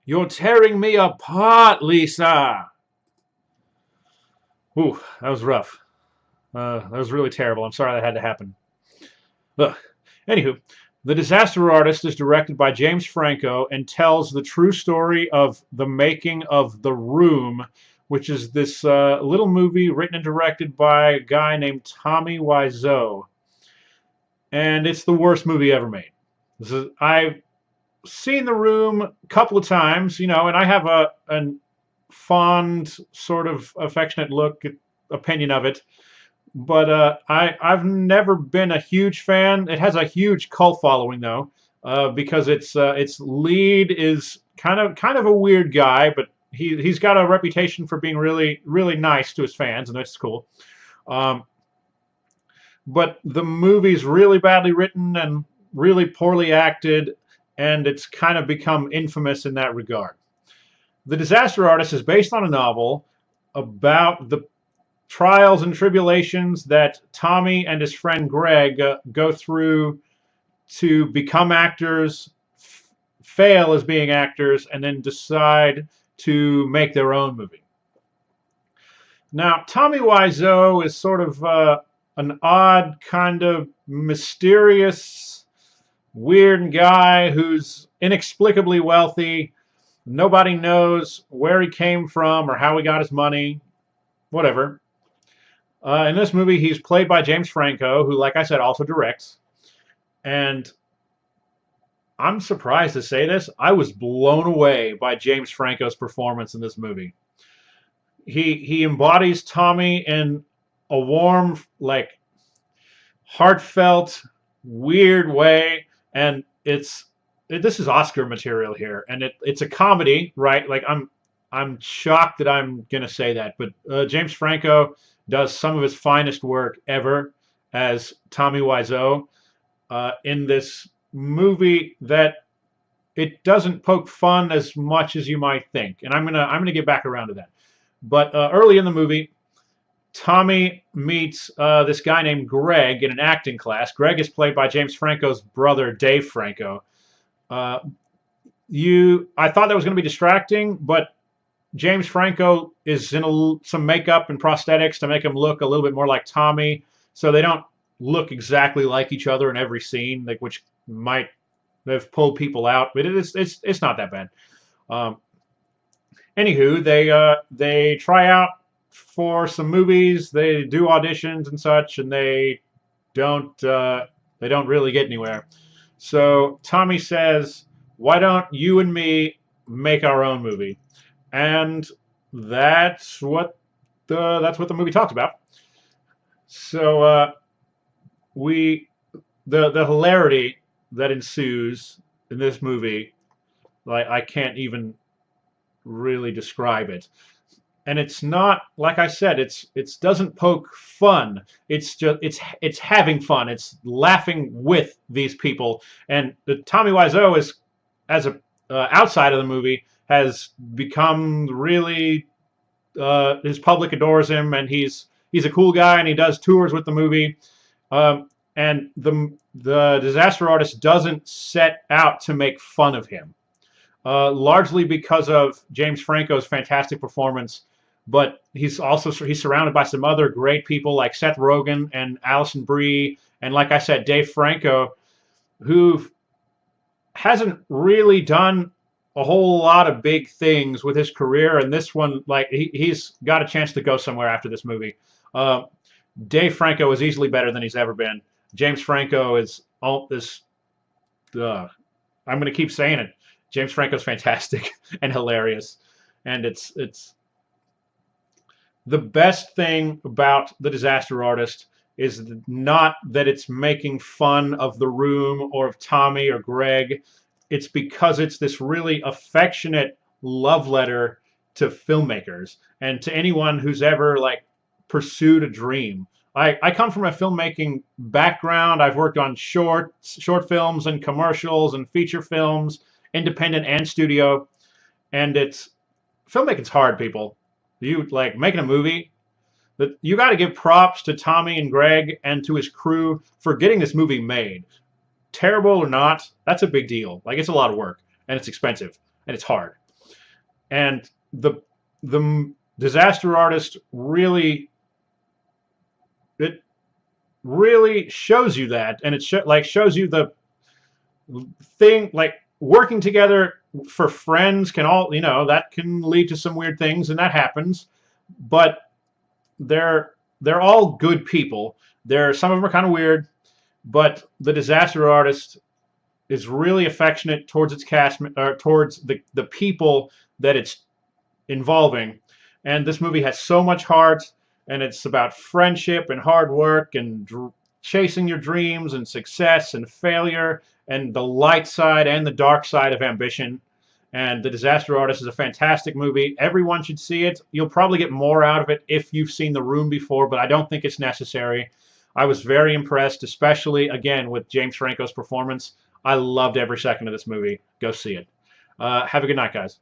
You're tearing me apart, Lisa. Ooh, that was rough. That was really terrible. I'm sorry that had to happen. Ugh. Anywho, The Disaster Artist is directed by James Franco and tells the true story of the making of The Room, which is this little movie written and directed by a guy named Tommy Wiseau. And it's the worst movie ever made. I've seen The Room a couple of times, and I have a fond, sort of affectionate opinion of it. But I've never been a huge fan. It has a huge cult following though, because its lead is kind of a weird guy, but he's got a reputation for being really really nice to his fans, and that's cool. Um, but the movie's really badly written and really poorly acted, and it's kind of become infamous in that regard. The Disaster Artist is based on a novel about the trials and tribulations that Tommy and his friend Greg go through to become actors, fail as being actors, and then decide to make their own movie. Now, Tommy Wiseau is sort of an odd, kind of mysterious, weird guy who's inexplicably wealthy. Nobody knows where he came from or how he got his money, whatever. In this movie, he's played by James Franco, who, like I said, also directs. And I'm surprised to say this, I was blown away by James Franco's performance in this movie. He embodies Tommy in a warm, like heartfelt, weird way, and this is Oscar material here, and it's a comedy, right? Like I'm shocked that I'm gonna say that, but James Franco does some of his finest work ever as Tommy Wiseau in this movie that it doesn't poke fun as much as you might think, and I'm gonna get back around to that. But early in the movie, Tommy meets this guy named Greg in an acting class. Greg is played by James Franco's brother, Dave Franco. Uh, I thought that was going to be distracting, but James Franco is in some makeup and prosthetics to make him look a little bit more like Tommy, so they don't look exactly like each other in every scene, like which might have pulled people out, but it's not that bad. Um, Anywho, they try out for some movies, they do auditions and such, and don't they don't really get anywhere. So Tommy says, "Why don't you and me make our own movie?" And that's what the movie talks about. So we the hilarity that ensues in this movie, like I can't even really describe it. And it's not, like I said, it doesn't poke fun. It's having fun. It's laughing with these people. And the Tommy Wiseau is, as a outside of the movie, has become really his public adores him, and he's a cool guy, and he does tours with the movie. And the Disaster Artist doesn't set out to make fun of him, largely because of James Franco's fantastic performance. But he's surrounded by some other great people like Seth Rogen and Alison Brie, and like I said, Dave Franco, who hasn't really done a whole lot of big things with his career. And this one, like he's got a chance to go somewhere after this movie. Uh, Dave Franco is easily better than he's ever been. James Franco is all this. I'm going to keep saying it. James Franco's fantastic and hilarious, and it's the best thing about The Disaster Artist is not that it's making fun of The Room or of Tommy or Greg. It's because it's this really affectionate love letter to filmmakers and to anyone who's ever like pursued a dream. I come from a filmmaking background. I've worked on short films and commercials and feature films, independent and studio. And it's filmmaking's hard, people. You like making a movie, that you got to give props to Tommy and Greg and to his crew for getting this movie made. Terrible or not, that's a big deal. Like it's a lot of work and it's expensive and it's hard. and the disaster artist really, it really shows you that, and it shows you the thing, like working together for friends can all, that can lead to some weird things, and that happens, but they're all good people. Some of them are kind of weird, but the disaster artist is really affectionate towards its cast, or towards the people that it's involving. And this movie has so much heart, and it's about friendship and hard work and chasing your dreams and success and failure and the light side and the dark side of ambition. And The Disaster Artist is a fantastic movie. Everyone should see it. You'll probably get more out of it if you've seen The Room before, but I don't think it's necessary. I was very impressed, especially, again, with James Franco's performance. I loved every second of this movie. Go see it. Have a good night, guys.